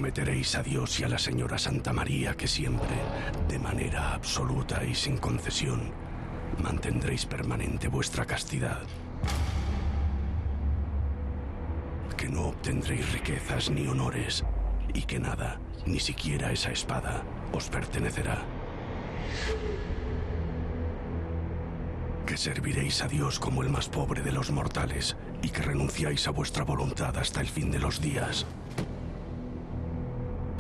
Prometeréis a Dios y a la señora Santa María que siempre, de manera absoluta y sin concesión, mantendréis permanente vuestra castidad. Que no obtendréis riquezas ni honores y que nada, ni siquiera esa espada, os pertenecerá. Que serviréis a Dios como el más pobre de los mortales y que renunciáis a vuestra voluntad hasta el fin de los días.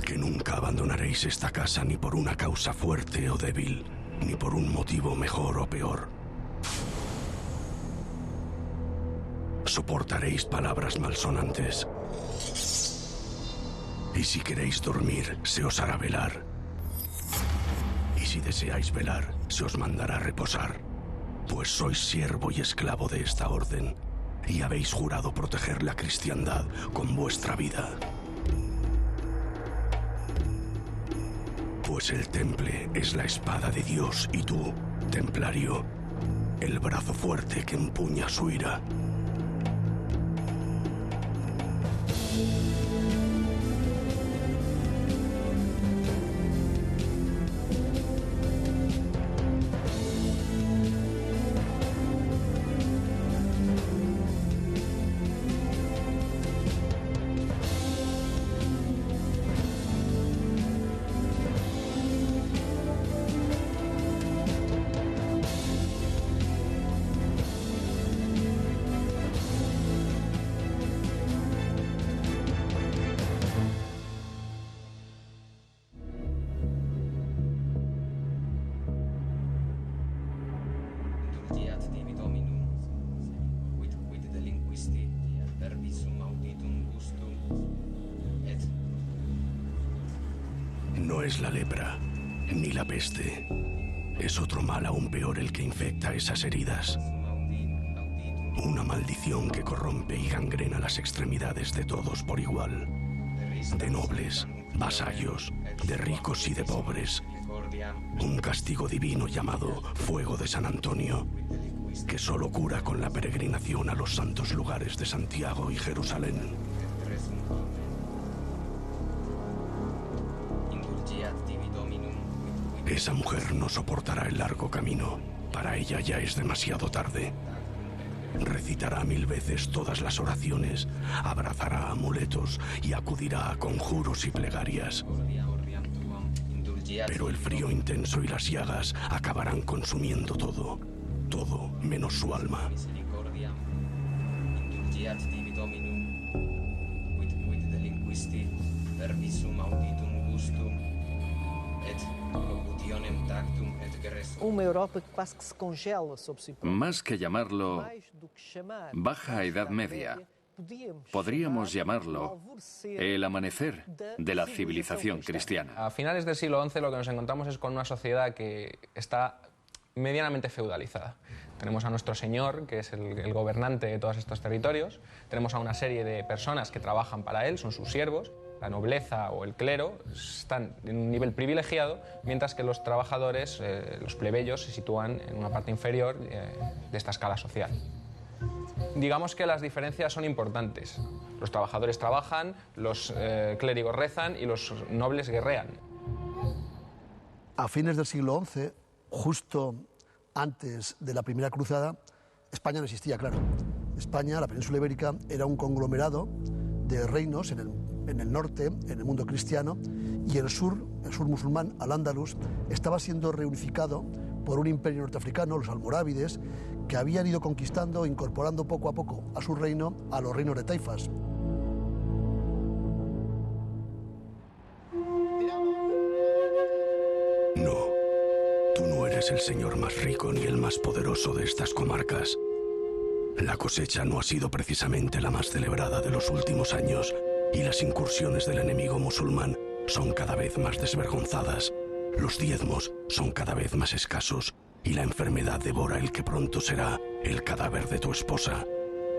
Que nunca abandonaréis esta casa ni por una causa fuerte o débil, ni por un motivo mejor o peor. Soportaréis palabras malsonantes. Y si queréis dormir, se os hará velar. Y si deseáis velar, se os mandará reposar. Pues sois siervo y esclavo de esta orden, y habéis jurado proteger la cristiandad con vuestra vida. Pues el temple es la espada de Dios y tú, templario, el brazo fuerte que empuña su ira. No es la lepra, ni la peste. Es otro mal aún peor el que infecta esas heridas. Una maldición que corrompe y gangrena las extremidades de todos por igual. De nobles, vasallos, de ricos y de pobres. Un castigo divino llamado Fuego de San Antonio, que solo cura con la peregrinación a los santos lugares de Santiago y Jerusalén. Esa mujer no soportará el largo camino. Para ella ya es demasiado tarde. Recitará 1000 veces todas las oraciones, abrazará amuletos y acudirá a conjuros y plegarias. Pero el frío intenso y las llagas acabarán consumiendo todo, todo menos su alma. Más que llamarlo Baja Edad Media, podríamos llamarlo el amanecer de la civilización cristiana. A finales del siglo XI lo que nos encontramos es con una sociedad que está medianamente feudalizada. Tenemos a nuestro señor, que es el gobernante de todos estos territorios, tenemos a una serie de personas que trabajan para él, son sus siervos. La nobleza o el clero están en un nivel privilegiado, mientras que los trabajadores, los plebeyos, se sitúan en una parte inferior de esta escala social. Digamos que las diferencias son importantes. Los trabajadores trabajan, los clérigos rezan y los nobles guerrean. A fines del siglo XI, justo antes de la Primera Cruzada, España no existía, claro. España, la península ibérica, era un conglomerado de reinos en el norte, en el mundo cristiano, y el sur musulmán, Al-Ándalus, estaba siendo reunificado por un imperio norteafricano, los almorávides, que habían ido conquistando e incorporando poco a poco a su reino a los reinos de taifas. No, tú no eres el señor más rico ni el más poderoso de estas comarcas. La cosecha no ha sido precisamente la más celebrada de los últimos años y las incursiones del enemigo musulmán son cada vez más desvergonzadas. Los diezmos son cada vez más escasos y la enfermedad devora el que pronto será el cadáver de tu esposa.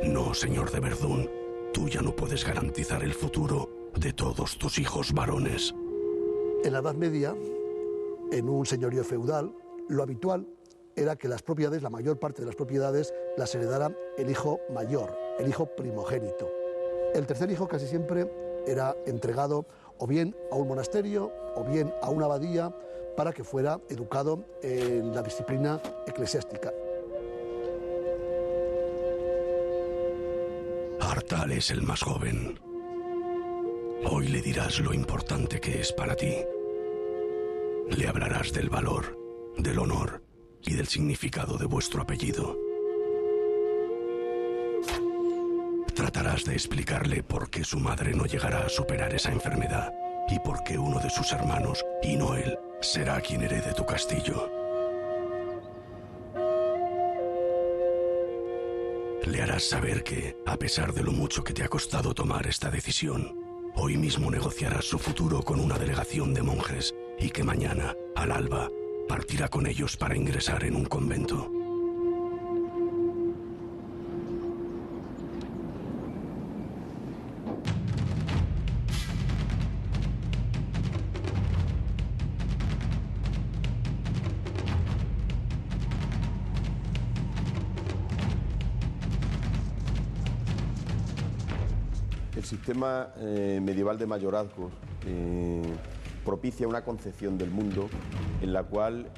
No, señor de Verdún, tú ya no puedes garantizar el futuro de todos tus hijos varones. En la Edad Media, en un señorío feudal, lo habitual era que las propiedades, la mayor parte de las propiedades, las heredara el hijo mayor, el hijo primogénito. El tercer hijo casi siempre era entregado o bien a un monasterio o bien a una abadía para que fuera educado en la disciplina eclesiástica. Hartal es el más joven. Hoy le dirás lo importante que es para ti. Le hablarás del valor, del honor y del significado de vuestro apellido. Tratarás de explicarle por qué su madre no llegará a superar esa enfermedad y por qué uno de sus hermanos, y no él, será quien herede tu castillo. Le harás saber que, a pesar de lo mucho que te ha costado tomar esta decisión, hoy mismo negociarás su futuro con una delegación de monjes y que mañana, al alba, partirá con ellos para ingresar en un convento. El sistema medieval de mayorazgos propicia una concepción del mundo en la cual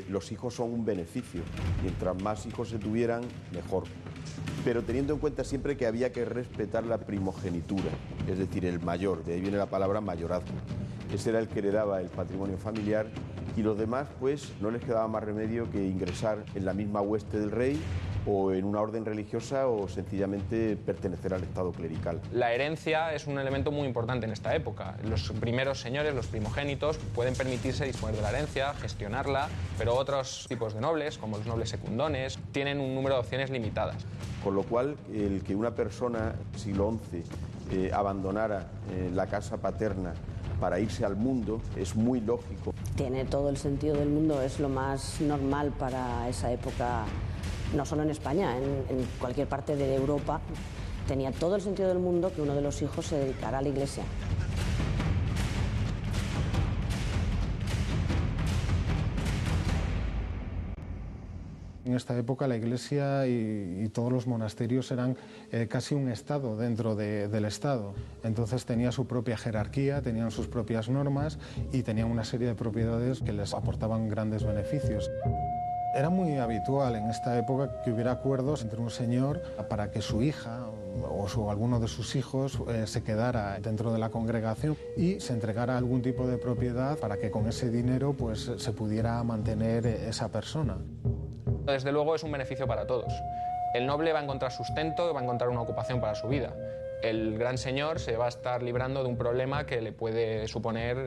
los hijos son un beneficio. Mientras más hijos se tuvieran, mejor. Pero teniendo en cuenta siempre que había que respetar la primogenitura, es decir, el mayor, de ahí viene la palabra mayorazgo. Ese era el que heredaba el patrimonio familiar y los demás, pues, no les quedaba más remedio que ingresar en la misma hueste del rey o en una orden religiosa o sencillamente pertenecer al estado clerical. La herencia es un elemento muy importante en esta época. Los primeros señores, los primogénitos, pueden permitirse disponer de la herencia, gestionarla, pero otros tipos de nobles, como los nobles secundones, tienen un número de opciones limitadas. Con lo cual, el que una persona, siglo XI, abandonara la casa paterna para irse al mundo es muy lógico. Tiene todo el sentido del mundo, es lo más normal para esa época. No solo en España, en cualquier parte de Europa, tenía todo el sentido del mundo que uno de los hijos se dedicara a la Iglesia. En esta época la Iglesia y todos los monasterios eran casi un Estado dentro del Estado. Entonces tenía su propia jerarquía, tenían sus propias normas y tenían una serie de propiedades que les aportaban grandes beneficios. Era muy habitual en esta época que hubiera acuerdos entre un señor para que su hija o alguno de sus hijos se quedara dentro de la congregación y se entregara algún tipo de propiedad para que con ese dinero pues, se pudiera mantener esa persona. Desde luego es un beneficio para todos. El noble va a encontrar sustento, va a encontrar una ocupación para su vida. El gran señor se va a estar librando de un problema que le puede suponer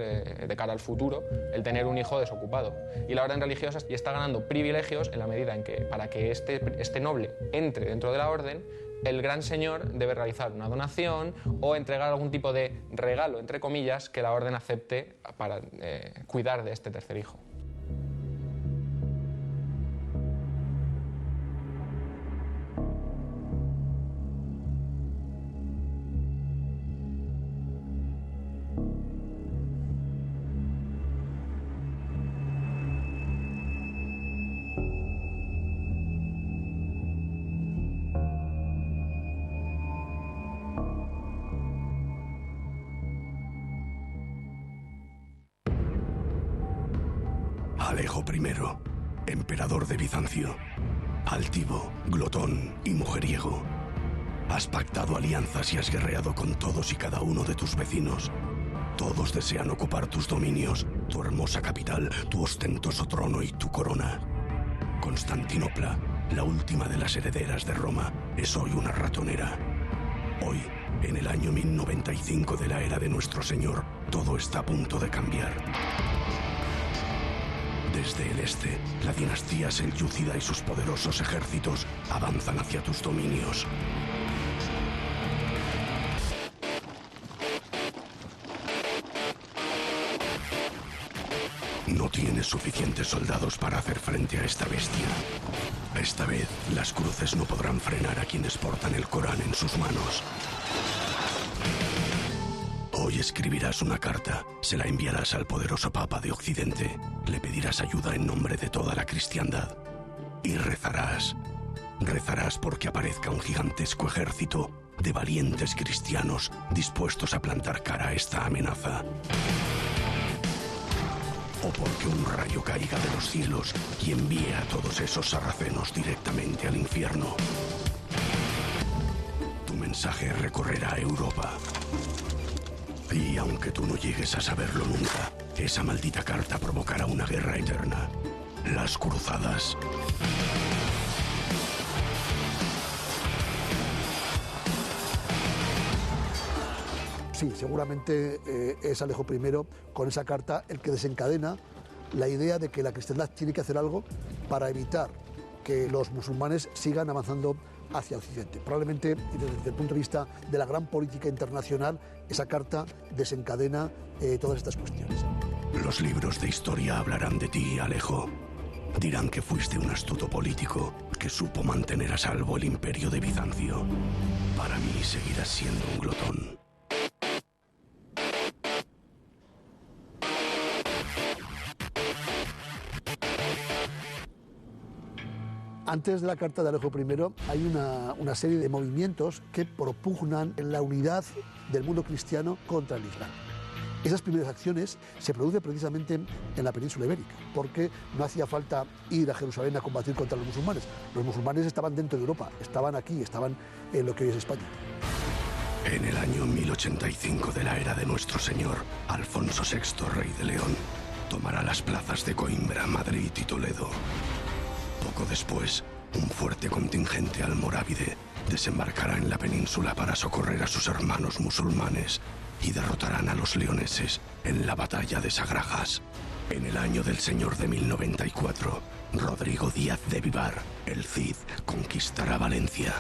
de cara al futuro el tener un hijo desocupado. Y la orden religiosa ya está ganando privilegios en la medida en que para que este noble entre dentro de la orden, el gran señor debe realizar una donación o entregar algún tipo de regalo, entre comillas, que la orden acepte para cuidar de este tercer hijo. Alejo I, emperador de Bizancio, altivo, glotón y mujeriego. Has pactado alianzas y has guerreado con todos y cada uno de tus vecinos. Todos desean ocupar tus dominios, tu hermosa capital, tu ostentoso trono y tu corona. Constantinopla, la última de las herederas de Roma, es hoy una ratonera. Hoy, en el año 1095 de la era de nuestro Señor, todo está a punto de cambiar. Desde el este, la dinastía selyúcida y sus poderosos ejércitos avanzan hacia tus dominios. No tienes suficientes soldados para hacer frente a esta bestia. Esta vez, las cruces no podrán frenar a quienes portan el Corán en sus manos. Hoy escribirás una carta, se la enviarás al poderoso Papa de Occidente, le pedirás ayuda en nombre de toda la cristiandad y rezarás. Rezarás porque aparezca un gigantesco ejército de valientes cristianos dispuestos a plantar cara a esta amenaza. O porque un rayo caiga de los cielos y envíe a todos esos sarracenos directamente al infierno. Tu mensaje recorrerá Europa. Y aunque tú no llegues a saberlo nunca, esa maldita carta provocará una guerra eterna. Las cruzadas. Sí, seguramente es Alejo I, con esa carta, el que desencadena la idea de que la cristiandad tiene que hacer algo para evitar que los musulmanes sigan avanzando hacia Occidente. Probablemente, desde el punto de vista de la gran política internacional, esa carta desencadena todas estas cuestiones. Los libros de historia hablarán de ti, Alejo. Dirán que fuiste un astuto político que supo mantener a salvo el imperio de Bizancio. Para mí seguirás siendo un glotón. Antes de la carta de Alejo I hay una serie de movimientos que propugnan la unidad del mundo cristiano contra el Islam. Esas primeras acciones se producen precisamente en la península ibérica, porque no hacía falta ir a Jerusalén a combatir contra los musulmanes. Los musulmanes estaban dentro de Europa, estaban aquí, estaban en lo que hoy es España. En el año 1085 de la era de nuestro Señor, Alfonso VI, rey de León, tomará las plazas de Coimbra, Madrid y Toledo. Poco después, un fuerte contingente almorávide desembarcará en la península para socorrer a sus hermanos musulmanes y derrotarán a los leoneses en la batalla de Sagrajas. En el año del Señor de 1094, Rodrigo Díaz de Vivar, el Cid, conquistará Valencia.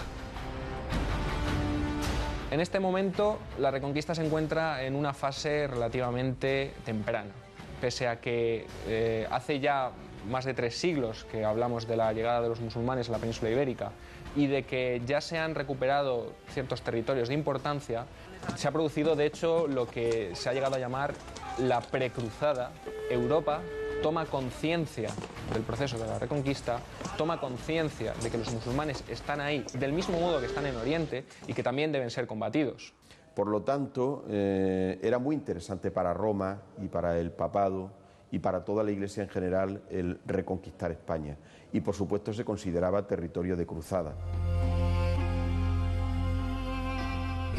En este momento, la Reconquista se encuentra en una fase relativamente temprana, pese a que hace ya más de 3 siglos que hablamos de la llegada de los musulmanes a la península ibérica y de que ya se han recuperado ciertos territorios de importancia. Se ha producido, de hecho, lo que se ha llegado a llamar la precruzada. Europa toma conciencia del proceso de la Reconquista, toma conciencia de que los musulmanes están ahí del mismo modo que están en Oriente y que también deben ser combatidos. Por lo tanto, era muy interesante para Roma y para el papado y para toda la Iglesia en general el reconquistar España. Y por supuesto se consideraba territorio de cruzada.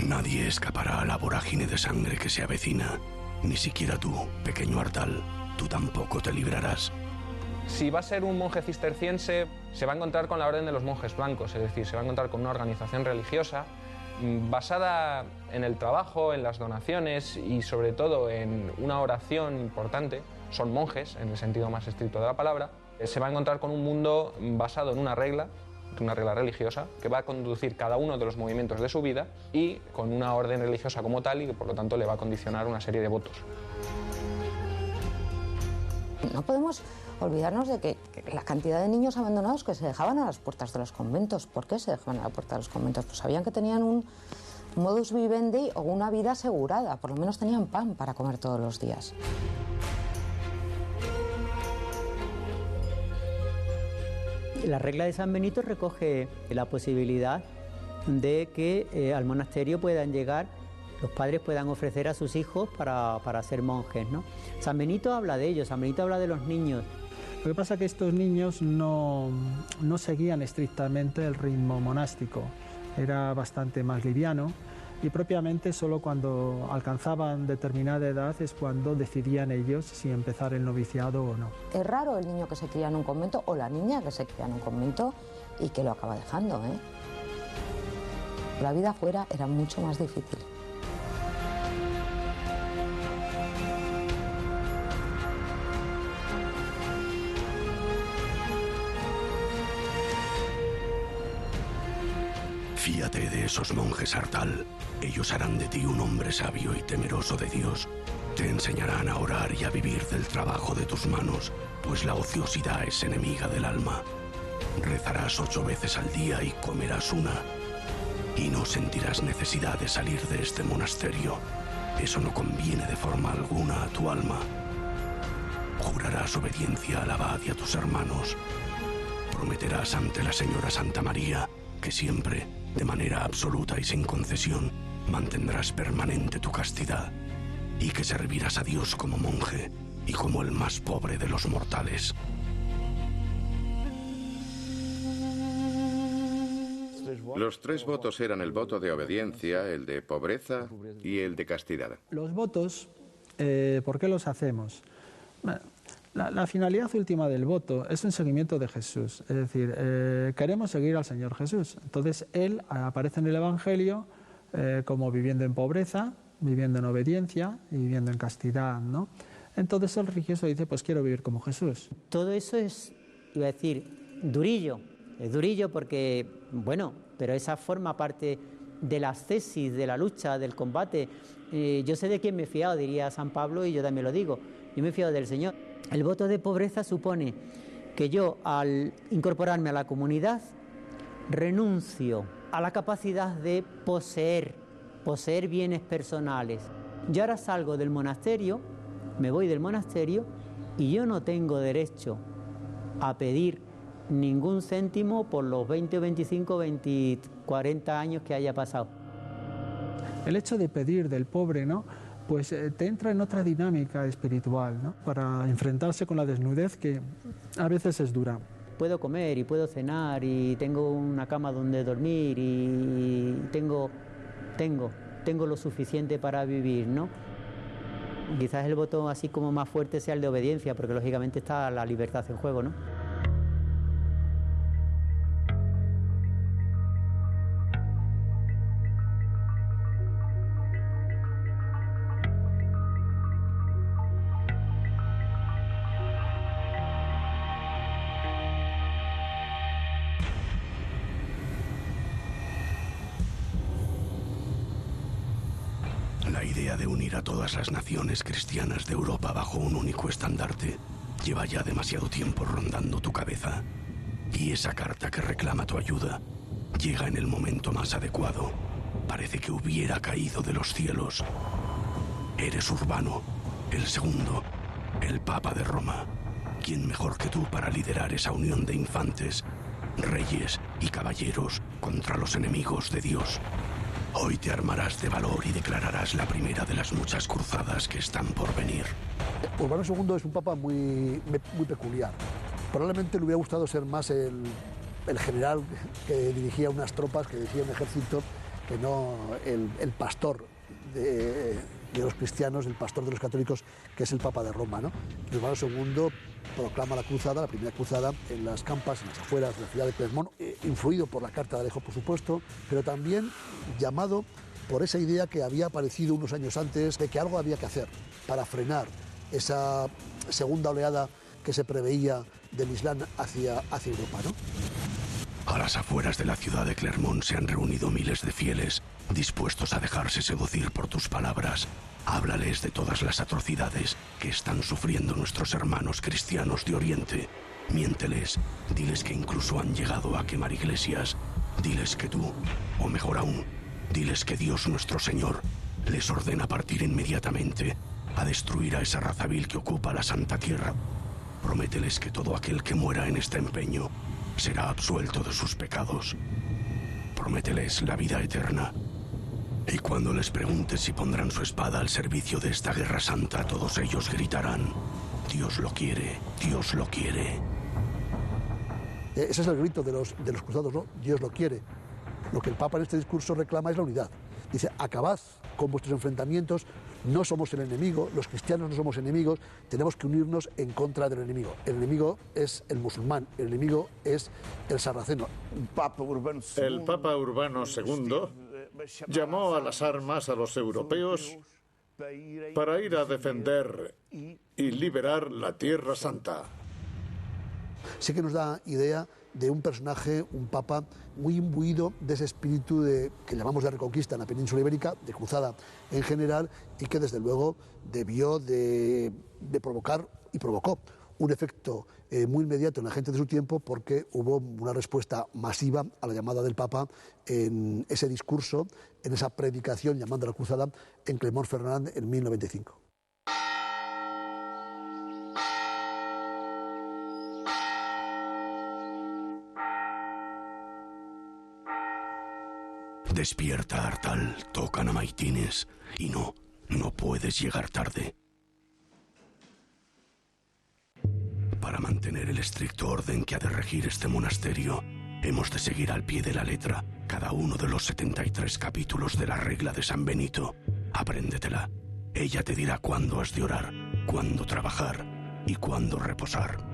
Nadie escapará a la vorágine de sangre que se avecina. Ni siquiera tú, pequeño Ardal, tú tampoco te librarás. Si va a ser un monje cisterciense, se va a encontrar con la Orden de los Monjes Blancos, es decir, se va a encontrar con una organización religiosa basada en el trabajo, en las donaciones y sobre todo en una oración importante. Son monjes, en el sentido más estricto de la palabra. Se va a encontrar con un mundo basado en una regla religiosa, que va a conducir cada uno de los movimientos de su vida y con una orden religiosa como tal y que por lo tanto le va a condicionar una serie de votos. No podemos olvidarnos de que la cantidad de niños abandonados que se dejaban a las puertas de los conventos. ¿Por qué se dejaban a la puerta de los conventos? Pues sabían que tenían un modus vivendi o una vida asegurada, por lo menos tenían pan para comer todos los días. La regla de San Benito recoge la posibilidad de que al monasterio puedan llegar, los padres puedan ofrecer a sus hijos para ser monjes, ¿no? San Benito habla de ello, San Benito habla de los niños. Lo que pasa es que estos niños no seguían estrictamente el ritmo monástico, era bastante más liviano y propiamente solo cuando alcanzaban determinada edad es cuando decidían ellos si empezar el noviciado o no. Es raro el niño que se cría en un convento o la niña que se cría en un convento y que lo acaba dejando, ¿eh? La vida fuera era mucho más difícil. Fíate de esos monjes, Ardal. Ellos harán de ti un hombre sabio y temeroso de Dios. Te enseñarán a orar y a vivir del trabajo de tus manos, pues la ociosidad es enemiga del alma. Rezarás 8 veces al día y comerás 1. Y no sentirás necesidad de salir de este monasterio. Eso no conviene de forma alguna a tu alma. Jurarás obediencia al abad y a tus hermanos. Prometerás ante la señora Santa María que siempre, de manera absoluta y sin concesión, mantendrás permanente tu castidad y que servirás a Dios como monje y como el más pobre de los mortales. Los 3 votos eran el voto de obediencia, el de pobreza y el de castidad. Los votos, ¿por qué los hacemos? La finalidad última del voto es un seguimiento de Jesús, es decir, queremos seguir al Señor Jesús. Entonces Él aparece en el Evangelio como viviendo en pobreza, viviendo en obediencia y viviendo en castidad, ¿no? Entonces el religioso dice, pues quiero vivir como Jesús. Todo eso es, iba a decir, durillo. Es durillo porque, bueno, pero esa forma parte de la ascesis, de la lucha, del combate. Yo sé de quién me he fiado, diría San Pablo, y yo también lo digo. Yo me he fiado del Señor. El voto de pobreza supone que yo, al incorporarme a la comunidad, renuncio a la capacidad de poseer bienes personales. Yo ahora salgo del monasterio, me voy del monasterio, y yo no tengo derecho a pedir ningún céntimo por los 20, 25, 20, 40 años que haya pasado. El hecho de pedir del pobre, ¿no?, pues te entra en otra dinámica espiritual, ¿no?, para enfrentarse con la desnudez que a veces es dura. Puedo comer y puedo cenar y tengo una cama donde dormir y tengo lo suficiente para vivir, ¿no? Quizás el voto así como más fuerte sea el de obediencia, porque lógicamente está la libertad en juego, ¿no? La idea de unir a todas las naciones cristianas de Europa bajo un único estandarte lleva ya demasiado tiempo rondando tu cabeza. Y esa carta que reclama tu ayuda llega en el momento más adecuado. Parece que hubiera caído de los cielos. Eres Urbano, el segundo, el Papa de Roma. ¿Quién mejor que tú para liderar esa unión de infantes, reyes y caballeros contra los enemigos de Dios? Hoy te armarás de valor y declararás la primera de las muchas cruzadas que están por venir. Urbano II es un papa muy peculiar. Probablemente le hubiera gustado ser más el general que dirigía unas tropas, que dirigía un ejército, que no el pastor de los cristianos, el pastor de los católicos, que es el Papa de Roma, ¿no? Urbano II proclama la cruzada, la primera cruzada, en las campas, en las afueras de la ciudad de Clermont, influido por la Carta de Alejo, por supuesto, pero también llamado por esa idea que había aparecido unos años antes de que algo había que hacer para frenar esa segunda oleada que se preveía del Islam hacia Europa, ¿no? A las afueras de la ciudad de Clermont se han reunido miles de fieles, dispuestos a dejarse seducir por tus palabras. Háblales de todas las atrocidades que están sufriendo nuestros hermanos cristianos de Oriente. Miénteles, diles que incluso han llegado a quemar iglesias. Diles que tú, o mejor aún, diles que Dios nuestro Señor les ordena partir inmediatamente a destruir a esa raza vil que ocupa la Santa Tierra. Promételes que todo aquel que muera en este empeño será absuelto de sus pecados. Promételes la vida eterna. Y cuando les preguntes si pondrán su espada al servicio de esta guerra santa, todos ellos gritarán: Dios lo quiere, Dios lo quiere. Ese es el grito de los cruzados, ¿no? Dios lo quiere. Lo que el Papa en este discurso reclama es la unidad. Dice, acabad con vuestros enfrentamientos, no somos el enemigo, los cristianos no somos enemigos, tenemos que unirnos en contra del enemigo. El enemigo es el musulmán, el enemigo es el sarraceno. El Papa Urbano II llamó a las armas a los europeos para ir a defender y liberar la Tierra Santa. Sí que nos da idea de un personaje, un papa muy imbuido de ese espíritu que llamamos de reconquista en la península ibérica, de cruzada en general, y que desde luego debió de provocar y provocó un efecto muy inmediato en la gente de su tiempo, porque hubo una respuesta masiva a la llamada del Papa en ese discurso, en esa predicación llamando a la cruzada en Clermont-Ferrand en 1095. Despierta, Artal, tocan a maitines. Y no puedes llegar tarde. Para mantener el estricto orden que ha de regir este monasterio, hemos de seguir al pie de la letra cada uno de los 73 capítulos de la regla de San Benito. Apréndetela. Ella te dirá cuándo has de orar, cuándo trabajar y cuándo reposar.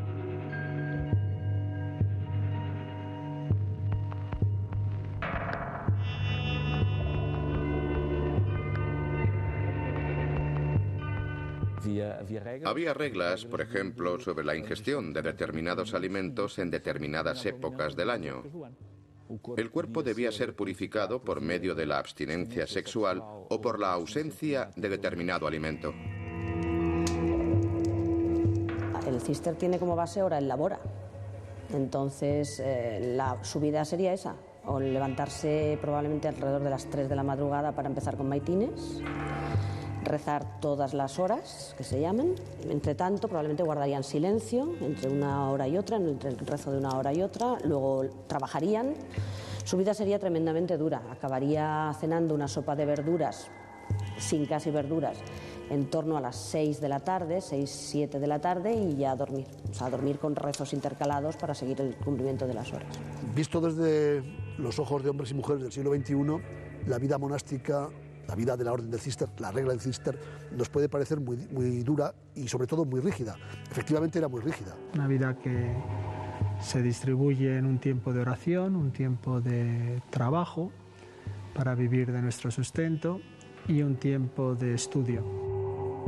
Había reglas, por ejemplo, sobre la ingestión de determinados alimentos en determinadas épocas del año. El cuerpo debía ser purificado por medio de la abstinencia sexual o por la ausencia de determinado alimento. El cister tiene como base hora en la bora. Entonces, su vida sería esa, o levantarse probablemente alrededor de las 3 de la madrugada para empezar con maitines, rezar todas las horas que se llamen. Entre tanto, probablemente guardarían silencio entre una hora y otra, entre el rezo de una hora y otra, luego trabajarían. Su vida sería tremendamente dura. Acabaría cenando una sopa de verduras, sin casi verduras, en torno a las 6 de la tarde, 6, 7 de la tarde, y ya a dormir. O sea, a dormir con rezos intercalados para seguir el cumplimiento de las horas. Visto desde los ojos de hombres y mujeres del siglo XXI, la vida monástica, la vida de la orden del Cister, la regla del Cister, nos puede parecer muy dura y sobre todo muy rígida. Efectivamente era muy rígida. Una vida que se distribuye en un tiempo de oración, un tiempo de trabajo para vivir de nuestro sustento y un tiempo de estudio.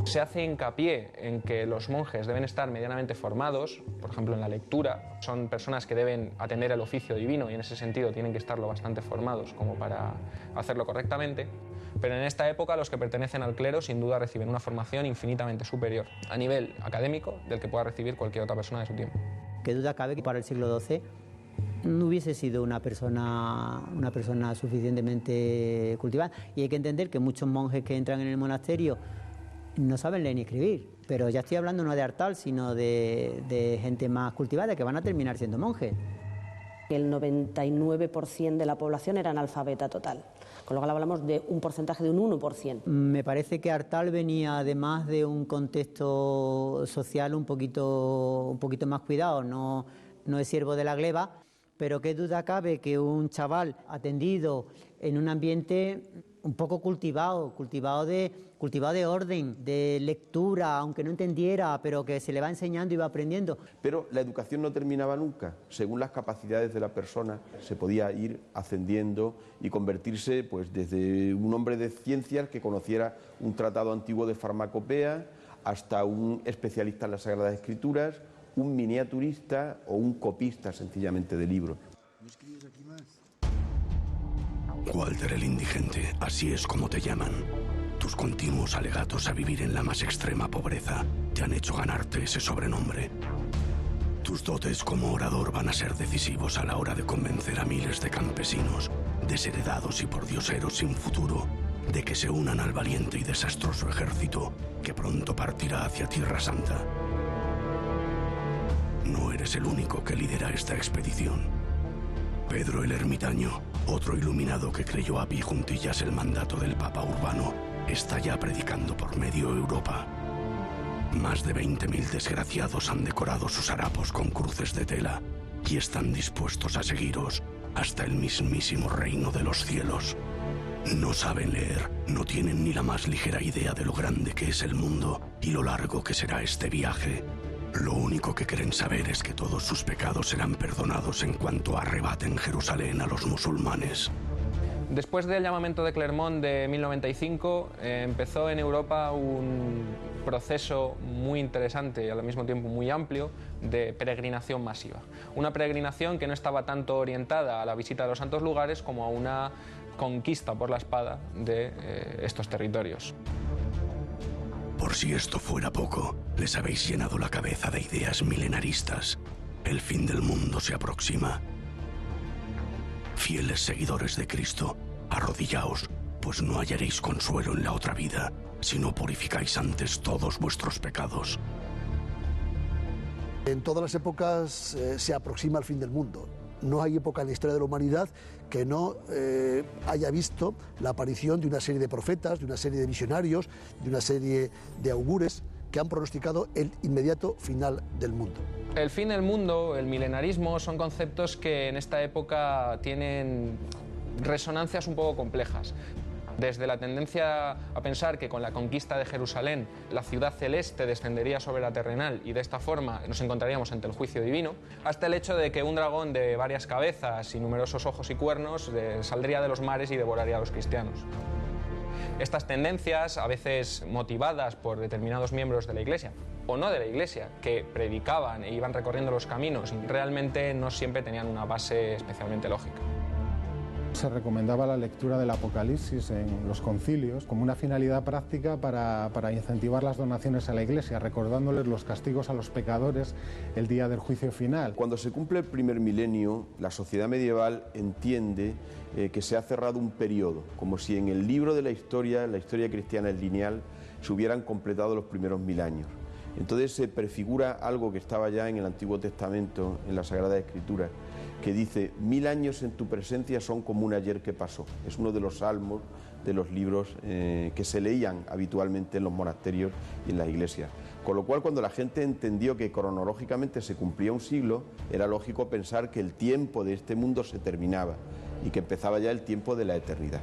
Se hace hincapié en que los monjes deben estar medianamente formados, por ejemplo en la lectura. Son personas que deben atender el oficio divino y en ese sentido tienen que estarlo bastante formados como para hacerlo correctamente. Pero en esta época los que pertenecen al clero sin duda reciben una formación infinitamente superior a nivel académico del que pueda recibir cualquier otra persona de su tiempo. Qué duda cabe que para el siglo XII no hubiese sido una persona suficientemente cultivada. Y hay que entender que muchos monjes que entran en el monasterio no saben leer ni escribir, pero ya estoy hablando no de Artal, sino de gente más cultivada que van a terminar siendo monjes. El 99% de la población era analfabeta total, con lo cual hablamos de un porcentaje de un 1%. Me parece que Artal venía además de un contexto social un poquito más cuidado, no es siervo de la gleba, pero qué duda cabe que un chaval atendido en un ambiente un poco cultivado de orden, de lectura, aunque no entendiera, pero que se le va enseñando y va aprendiendo. Pero la educación no terminaba nunca. Según las capacidades de la persona, se podía ir ascendiendo y convertirse pues, desde un hombre de ciencias que conociera un tratado antiguo de farmacopea hasta un especialista en las Sagradas Escrituras, un miniaturista o un copista sencillamente de libros. Walter el Indigente, así es como te llaman. Tus continuos alegatos a vivir en la más extrema pobreza te han hecho ganarte ese sobrenombre. Tus dotes como orador van a ser decisivos a la hora de convencer a miles de campesinos, desheredados y pordioseros sin futuro, de que se unan al valiente y desastroso ejército que pronto partirá hacia Tierra Santa. No eres el único que lidera esta expedición. Pedro el Ermitaño, otro iluminado que creyó a pie juntillas el mandato del Papa Urbano, está ya predicando por medio Europa. Más de 20.000 desgraciados han decorado sus harapos con cruces de tela y están dispuestos a seguiros hasta el mismísimo reino de los cielos. No saben leer, no tienen ni la más ligera idea de lo grande que es el mundo y lo largo que será este viaje. Lo único que quieren saber es que todos sus pecados serán perdonados en cuanto arrebaten Jerusalén a los musulmanes. Después del llamamiento de Clermont de 1095, empezó en Europa un proceso muy interesante y al mismo tiempo muy amplio de peregrinación masiva. Una peregrinación que no estaba tanto orientada a la visita de los santos lugares como a una conquista por la espada de estos territorios. Por si esto fuera poco, les habéis llenado la cabeza de ideas milenaristas. El fin del mundo se aproxima. Fieles seguidores de Cristo, arrodillaos, pues no hallaréis consuelo en la otra vida, si no purificáis antes todos vuestros pecados. En todas las épocas se aproxima el fin del mundo. No hay época en la historia de la humanidad que no haya visto la aparición de una serie de profetas, de una serie de visionarios, de una serie de augures que han pronosticado el inmediato final del mundo. El fin del mundo, el milenarismo, son conceptos que en esta época tienen resonancias un poco complejas. Desde la tendencia a pensar que con la conquista de Jerusalén la ciudad celeste descendería sobre la terrenal y de esta forma nos encontraríamos ante el juicio divino, hasta el hecho de que un dragón de varias cabezas y numerosos ojos y cuernos saldría de los mares y devoraría a los cristianos. Estas tendencias, a veces motivadas por determinados miembros de la Iglesia o no de la Iglesia, que predicaban e iban recorriendo los caminos, realmente no siempre tenían una base especialmente lógica. Se recomendaba la lectura del Apocalipsis en los concilios como una finalidad práctica para incentivar las donaciones a la Iglesia, recordándoles los castigos a los pecadores el día del juicio final. Cuando se cumple el primer milenio, la sociedad medieval entiende que se ha cerrado un periodo, como si en el libro de la historia cristiana es lineal, se hubieran completado los primeros 1000 años. Entonces se prefigura algo que estaba ya en el Antiguo Testamento, en la Sagrada Escritura, que dice: 1000 años en tu presencia son como un ayer que pasó. Es uno de los salmos de los libros que se leían habitualmente en los monasterios y en las iglesias. Con lo cual, cuando la gente entendió que cronológicamente se cumplía un siglo, era lógico pensar que el tiempo de este mundo se terminaba y que empezaba ya el tiempo de la eternidad.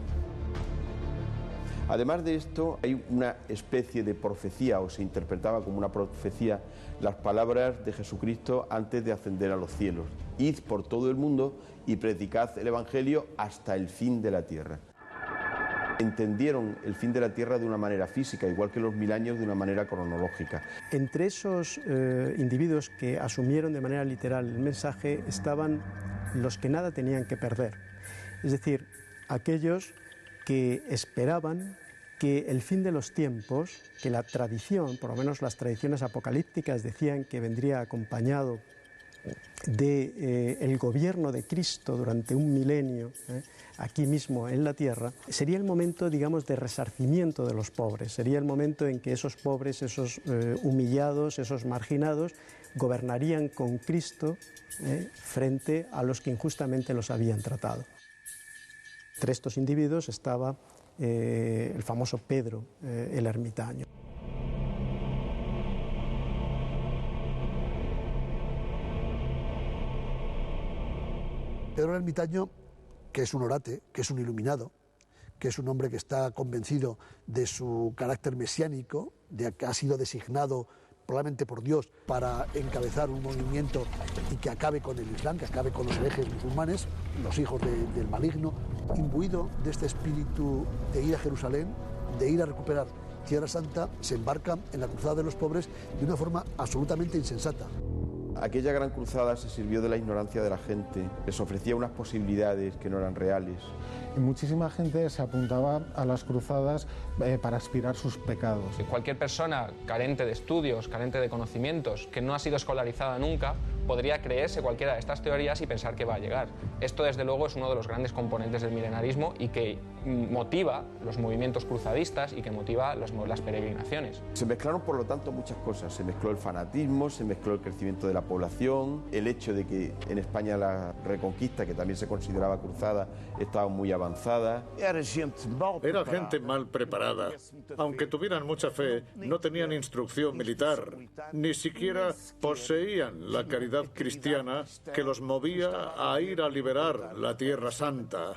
Además de esto, hay una especie de profecía, o se interpretaba como una profecía, las palabras de Jesucristo antes de ascender a los cielos: id por todo el mundo y predicad el Evangelio hasta el fin de la tierra. Entendieron el fin de la tierra de una manera física, igual que los 1000 años de una manera cronológica. Entre esos individuos que asumieron de manera literal el mensaje estaban los que nada tenían que perder, es decir, aquellos que esperaban que el fin de los tiempos, que la tradición, por lo menos las tradiciones apocalípticas, decían que vendría acompañado del gobierno de Cristo durante un milenio, aquí mismo en la tierra, sería el momento, digamos, de resarcimiento de los pobres, sería el momento en que esos pobres, esos humillados, esos marginados, gobernarían con Cristo frente a los que injustamente los habían tratado. Entre estos individuos estaba el famoso Pedro el ermitaño. Pedro el ermitaño, que es un orate, que es un iluminado, que es un hombre que está convencido de su carácter mesiánico, de que ha sido designado probablemente por Dios para encabezar un movimiento y que acabe con el Islam, que acabe con los herejes musulmanes, los hijos del maligno, imbuido de este espíritu de ir a Jerusalén, de ir a recuperar Tierra Santa, se embarca en la cruzada de los pobres de una forma absolutamente insensata. Aquella gran cruzada se sirvió de la ignorancia de la gente, les ofrecía unas posibilidades que no eran reales. Y muchísima gente se apuntaba a las cruzadas para expiar sus pecados. Cualquier persona carente de estudios, carente de conocimientos, que no ha sido escolarizada nunca, podría creerse cualquiera de estas teorías y pensar que va a llegar. Esto, desde luego, es uno de los grandes componentes del milenarismo y que motiva los movimientos cruzadistas y que motiva las peregrinaciones. Se mezclaron, por lo tanto, muchas cosas. Se mezcló el fanatismo, se mezcló el crecimiento de la población, el hecho de que en España la Reconquista, que también se consideraba cruzada, estaba muy avanzada. Era gente mal preparada. Aunque tuvieran mucha fe, no tenían instrucción militar, ni siquiera poseían la caridad cristiana que los movía a ir a liberar la Tierra Santa.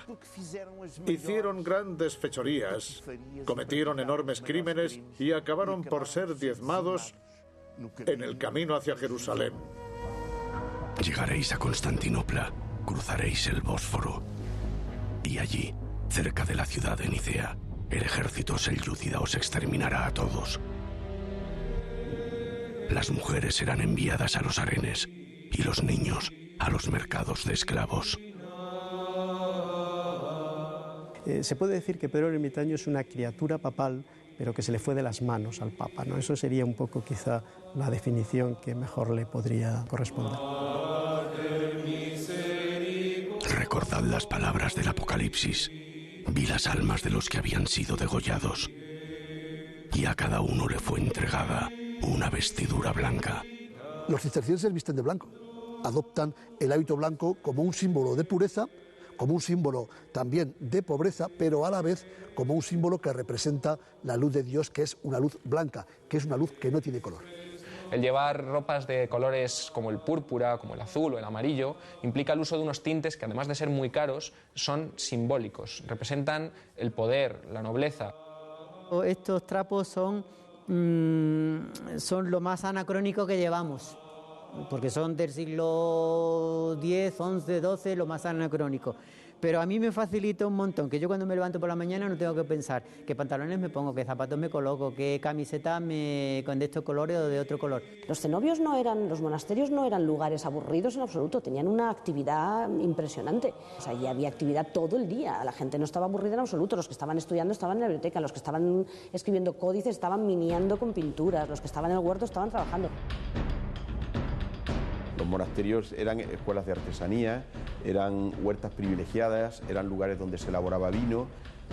Hicieron grandes fechorías, cometieron enormes crímenes y acabaron por ser diezmados en el camino hacia Jerusalén. Llegaréis a Constantinopla, cruzaréis el Bósforo y allí, cerca de la ciudad de Nicea, el ejército selyúcida os exterminará a todos. Las mujeres serán enviadas a los harenes y los niños a los mercados de esclavos. Se puede decir que Pedro el ermitaño es una criatura papal, pero que se le fue de las manos al Papa, ¿no? Eso sería un poco quizá la definición que mejor le podría corresponder. Recordad las palabras del Apocalipsis. Vi las almas de los que habían sido degollados, y a cada uno le fue entregada una vestidura blanca. Los cistercienses visten de blanco. adoptan el hábito blanco como un símbolo de pureza, como un símbolo también de pobreza, pero a la vez como un símbolo que representa la luz de Dios, que es una luz blanca, que es una luz que no tiene color. El llevar ropas de colores como el púrpura, como el azul o el amarillo, implica el uso de unos tintes que, además de ser muy caros, son simbólicos, representan el poder, la nobleza. Estos trapos son lo más anacrónico que llevamos, porque son del siglo X, XI, XII, lo más anacrónico. Pero a mí me facilita un montón, que yo cuando me levanto por la mañana no tengo que pensar qué pantalones me pongo, qué zapatos me coloco, qué camiseta con de estos colores o de otro color. Los cenobios los monasterios no eran lugares aburridos en absoluto, tenían una actividad impresionante. O sea, allí había actividad todo el día, la gente no estaba aburrida en absoluto, los que estaban estudiando estaban en la biblioteca, los que estaban escribiendo códices estaban miniando con pinturas, los que estaban en el huerto estaban trabajando. Los monasterios eran escuelas de artesanía, eran huertas privilegiadas, eran lugares donde se elaboraba vino,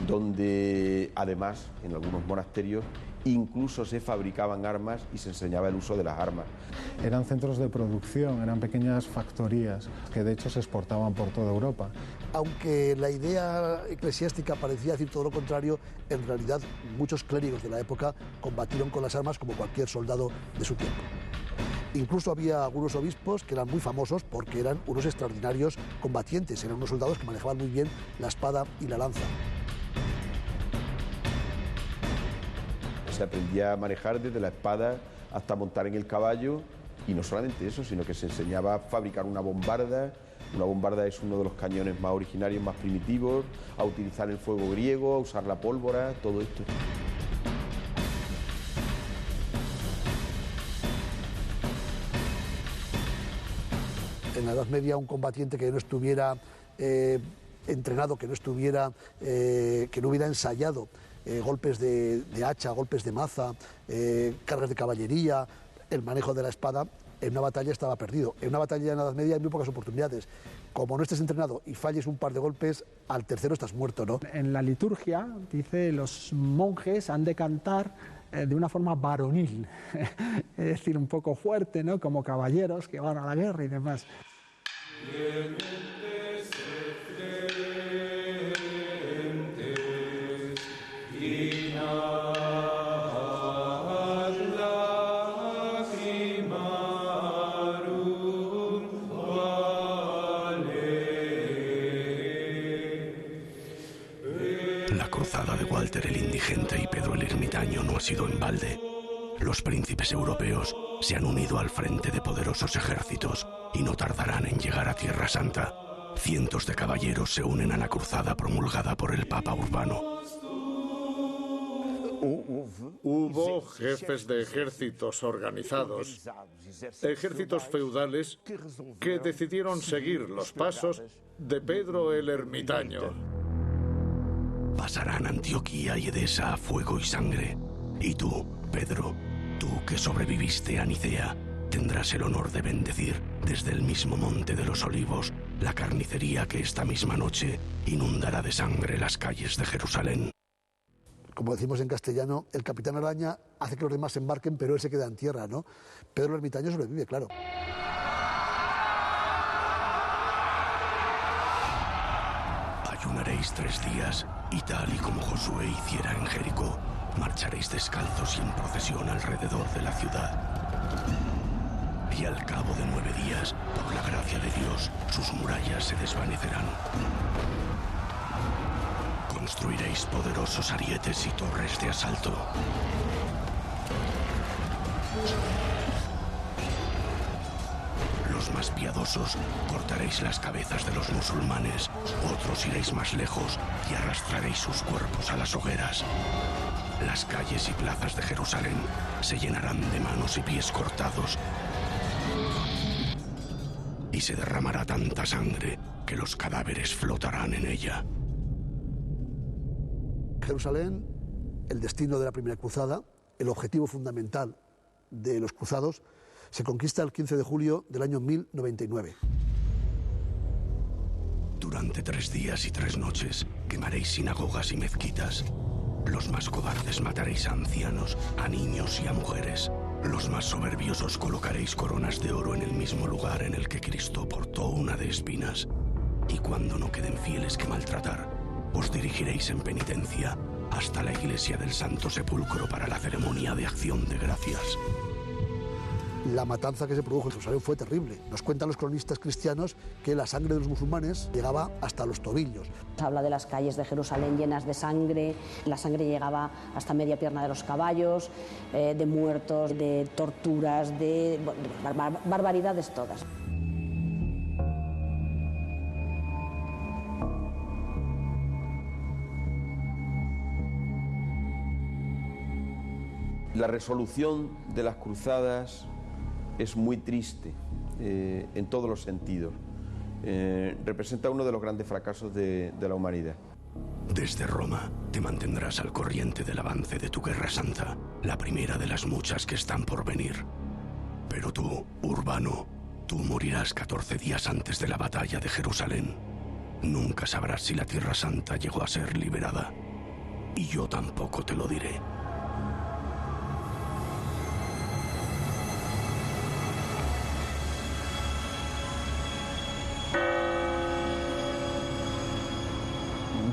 donde además en algunos monasterios incluso se fabricaban armas y se enseñaba el uso de las armas. Eran centros de producción, eran pequeñas factorías que de hecho se exportaban por toda Europa. Aunque la idea eclesiástica parecía decir todo lo contrario, en realidad muchos clérigos de la época combatieron con las armas como cualquier soldado de su tiempo. Incluso había algunos obispos que eran muy famosos porque eran unos extraordinarios combatientes, eran unos soldados que manejaban muy bien la espada y la lanza. Se aprendía a manejar desde la espada hasta montar en el caballo, y no solamente eso, sino que se enseñaba a fabricar una bombarda. Una bombarda es uno de los cañones más originarios, más primitivos, a utilizar el fuego griego, a usar la pólvora, todo esto. En la Edad Media un combatiente que no estuviera entrenado, que no hubiera ensayado golpes de hacha, golpes de maza, cargas de caballería, el manejo de la espada, en una batalla estaba perdido. En una batalla en la Edad Media hay muy pocas oportunidades. Como no estés entrenado y falles un par de golpes, al tercero estás muerto, ¿no? En la liturgia dice los monjes han de cantar de una forma varonil, es decir, un poco fuerte, ¿no? Como caballeros que van a la guerra y demás. La cruzada de Walter el Indigente y Pedro el Ermitaño no ha sido en balde. Los príncipes europeos se han unido al frente de poderosos ejércitos y no tardarán en llegar a Tierra Santa. Cientos de caballeros se unen a la cruzada promulgada por el Papa Urbano. Hubo jefes de ejércitos organizados, ejércitos feudales que decidieron seguir los pasos de Pedro el Ermitaño. Pasarán Antioquía y Edesa a fuego y sangre. Y tú, Pedro, tú que sobreviviste a Nicea, tendrás el honor de bendecir desde el mismo Monte de los Olivos la carnicería que esta misma noche inundará de sangre las calles de Jerusalén. Como decimos en castellano, el capitán Araña hace que los demás se embarquen, pero él se queda en tierra, ¿no? Pedro el Ermitaño sobrevive, claro. Ayunaréis 3 días y tal y como Josué hiciera en Jericó, marcharéis descalzos y en procesión alrededor de la ciudad. Y al cabo de 9 días, por la gracia de Dios, sus murallas se desvanecerán. Construiréis poderosos arietes y torres de asalto. Los más piadosos cortaréis las cabezas de los musulmanes, otros iréis más lejos y arrastraréis sus cuerpos a las hogueras. Las calles y plazas de Jerusalén se llenarán de manos y pies cortados y se derramará tanta sangre que los cadáveres flotarán en ella. Jerusalén, el destino de la primera cruzada, el objetivo fundamental de los cruzados, se conquista el 15 de julio del año 1099. Durante 3 días y 3 noches quemaréis sinagogas y mezquitas. Los más cobardes mataréis a ancianos, a niños y a mujeres. Los más soberbios os colocaréis coronas de oro en el mismo lugar en el que Cristo portó una de espinas. Y cuando no queden fieles que maltratar, os dirigiréis en penitencia hasta la iglesia del Santo Sepulcro para la ceremonia de acción de gracias. La matanza que se produjo en Jerusalén fue terrible. Nos cuentan los cronistas cristianos que la sangre de los musulmanes llegaba hasta los tobillos. Habla de las calles de Jerusalén llenas de sangre, la sangre llegaba hasta media pierna de los caballos, de muertos, de torturas, de barbaridades todas. La resolución de las cruzadas es muy triste en todos los sentidos. Representa uno de los grandes fracasos de la humanidad. Desde Roma te mantendrás al corriente del avance de tu guerra santa, la primera de las muchas que están por venir. Pero tú, Urbano, tú morirás 14 días antes de la batalla de Jerusalén. Nunca sabrás si la Tierra Santa llegó a ser liberada. Y yo tampoco te lo diré.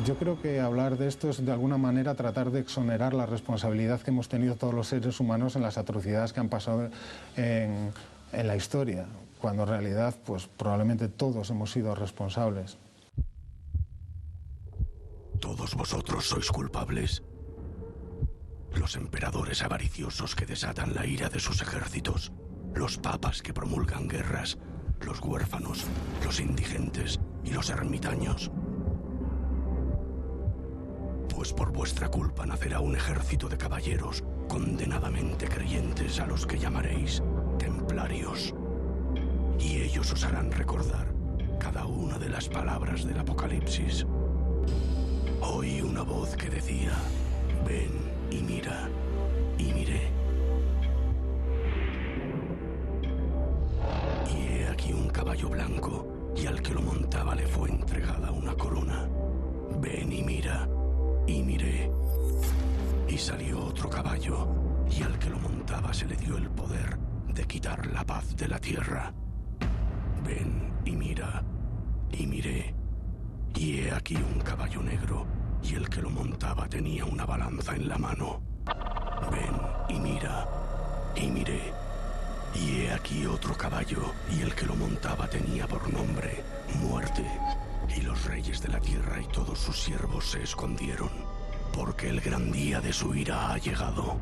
Yo creo que hablar de esto es de alguna manera tratar de exonerar la responsabilidad que hemos tenido todos los seres humanos en las atrocidades que han pasado en la historia, cuando en realidad pues probablemente todos hemos sido responsables. Todos vosotros sois culpables. Los emperadores avariciosos que desatan la ira de sus ejércitos, los papas que promulgan guerras, los huérfanos, los indigentes y los ermitaños. Pues por vuestra culpa nacerá un ejército de caballeros condenadamente creyentes a los que llamaréis templarios. Y ellos os harán recordar cada una de las palabras del Apocalipsis. Oí una voz que decía: ven y mira, y miré. Y he aquí un caballo blanco, y al que lo montaba le fue entregada una corona. Ven y mira, y miré. Y salió otro caballo, y al que lo montaba se le dio el poder de quitar la paz de la tierra. Ven y mira, y miré. Y he aquí un caballo negro, y el que lo montaba tenía una balanza en la mano. Ven y mira, y miré. Y he aquí otro caballo, y el que lo montaba tenía por nombre Muerte. Y los reyes de la tierra y todos sus siervos se escondieron, porque el gran día de su ira ha llegado.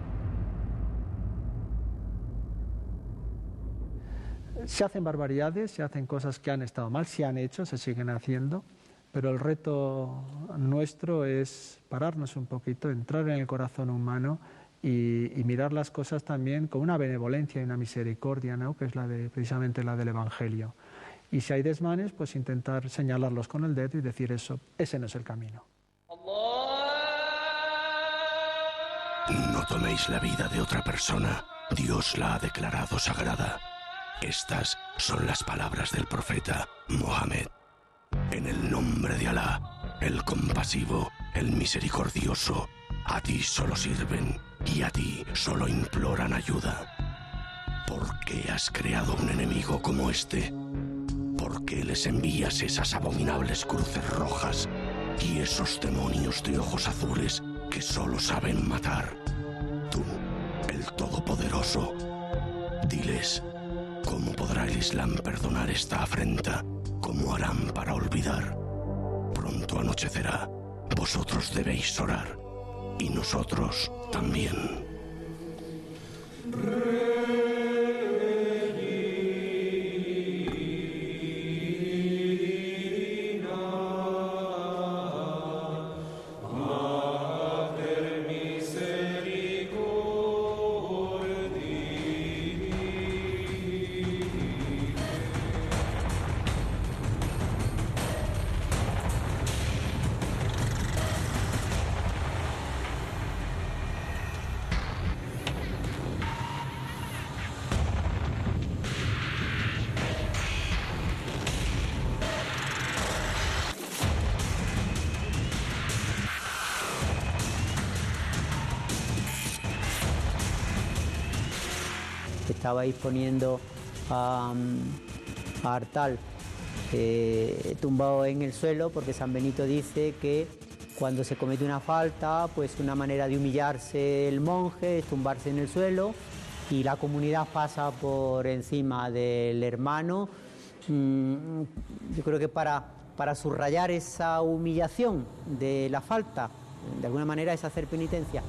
Se hacen barbaridades, se hacen cosas que han estado mal, se han hecho, se siguen haciendo, pero el reto nuestro es pararnos un poquito, entrar en el corazón humano y mirar las cosas también con una benevolencia y una misericordia, ¿no? Que es precisamente la del Evangelio. Y si hay desmanes, pues intentar señalarlos con el dedo y decir eso, ese no es el camino. No toméis la vida de otra persona, Dios la ha declarado sagrada. Estas son las palabras del profeta Mohammed. En el nombre de Alá, el compasivo, el misericordioso, a ti solo sirven y a ti solo imploran ayuda. ¿Por qué has creado un enemigo como este? ¿Por qué les envías esas abominables cruces rojas y esos demonios de ojos azules que solo saben matar? Tú, el Todopoderoso, diles, ¿cómo podrá el Islam perdonar esta afrenta? ¿Cómo harán para olvidar? Pronto anochecerá, vosotros debéis orar, y nosotros también. estabais poniendo a Artal tumbado en el suelo, porque San Benito dice que cuando se comete una falta, pues una manera de humillarse el monje es tumbarse en el suelo y la comunidad pasa por encima del hermano. Yo creo que para subrayar esa humillación de la falta, de alguna manera es hacer penitencia.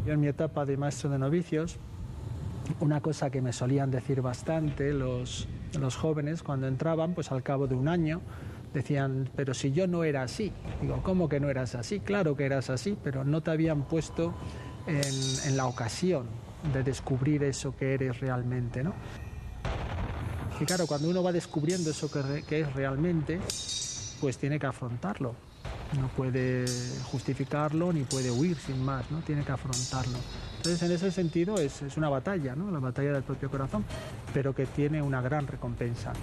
Yo en mi etapa de maestro de novicios, una cosa que me solían decir bastante los jóvenes cuando entraban, pues al cabo de un año, decían, pero si yo no era así. Digo, ¿cómo que no eras así? Claro que eras así, pero no te habían puesto en la ocasión de descubrir eso que eres realmente, ¿no? Y claro, cuando uno va descubriendo eso que es realmente, pues tiene que afrontarlo. No puede justificarlo ni puede huir sin más, ¿no? Tiene que afrontarlo. Entonces, en ese sentido, es una batalla, ¿no? La batalla del propio corazón, pero que tiene una gran recompensa.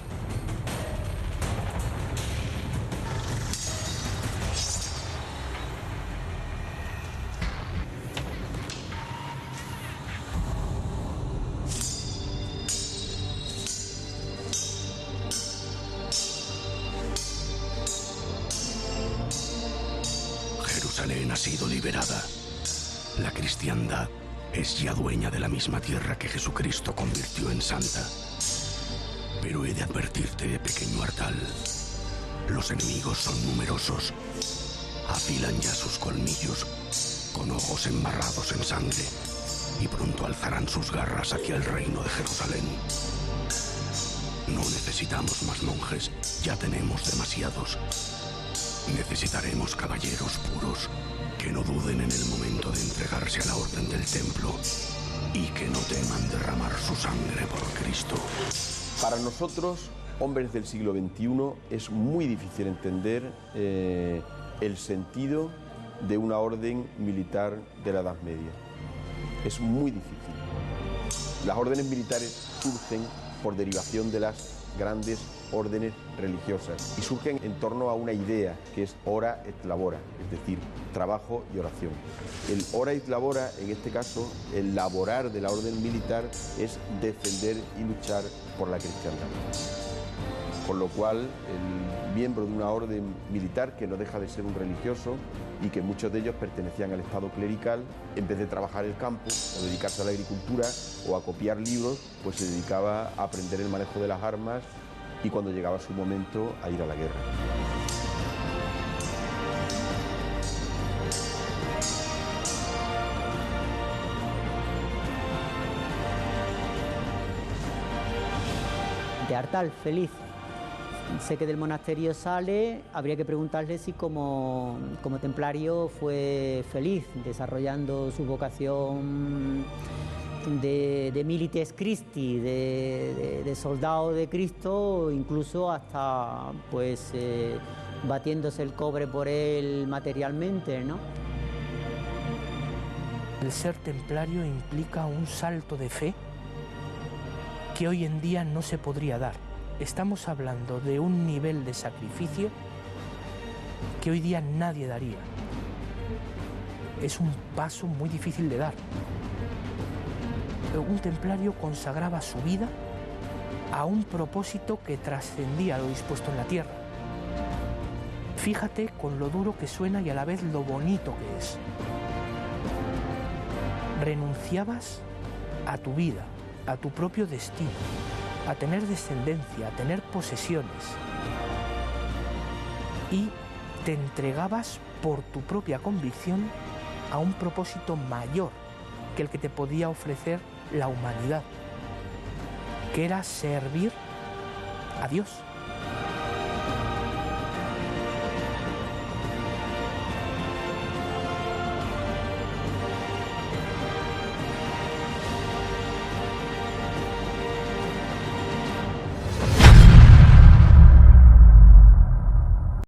Jerusalén ha sido liberada. La cristiandad es ya dueña de la misma tierra que Jesucristo convirtió en santa. Pero he de advertirte, pequeño Artal, los enemigos son numerosos. Afilan ya sus colmillos, con ojos embarrados en sangre, y pronto alzarán sus garras hacia el reino de Jerusalén. No necesitamos más monjes, ya tenemos demasiados. Necesitaremos caballeros puros, que no duden en el momento de entregarse a la orden del templo y que no teman derramar su sangre por Cristo. Para nosotros, hombres del siglo XXI, es muy difícil entender el sentido de una orden militar de la Edad Media. Es muy difícil. Las órdenes militares surgen por derivación de las grandes órdenes religiosas y surgen en torno a una idea que es ora et labora, es decir, trabajo y oración. El ora et labora, en este caso, el laborar de la orden militar es defender y luchar por la cristiandad. Por lo cual, el miembro de una orden militar, que no deja de ser un religioso y que muchos de ellos pertenecían al estado clerical, en vez de trabajar el campo o dedicarse a la agricultura o a copiar libros, pues se dedicaba a aprender el manejo de las armas y cuando llegaba su momento a ir a la guerra. De Artal, feliz. Sé que del monasterio sale, habría que preguntarle si como templario fue feliz, desarrollando su vocación de milites Christi, de soldado de Cristo, incluso hasta pues batiéndose el cobre por él materialmente, ¿no? El ser templario implica un salto de fe que hoy en día no se podría dar. Estamos hablando de un nivel de sacrificio que hoy día nadie daría. Es un paso muy difícil de dar. Un templario consagraba su vida a un propósito que trascendía lo dispuesto en la tierra. Fíjate con lo duro que suena y a la vez lo bonito que es. Renunciabas a tu vida, a tu propio destino, a tener descendencia, a tener posesiones, y te entregabas por tu propia convicción a un propósito mayor que el que te podía ofrecer la humanidad, que era servir a Dios.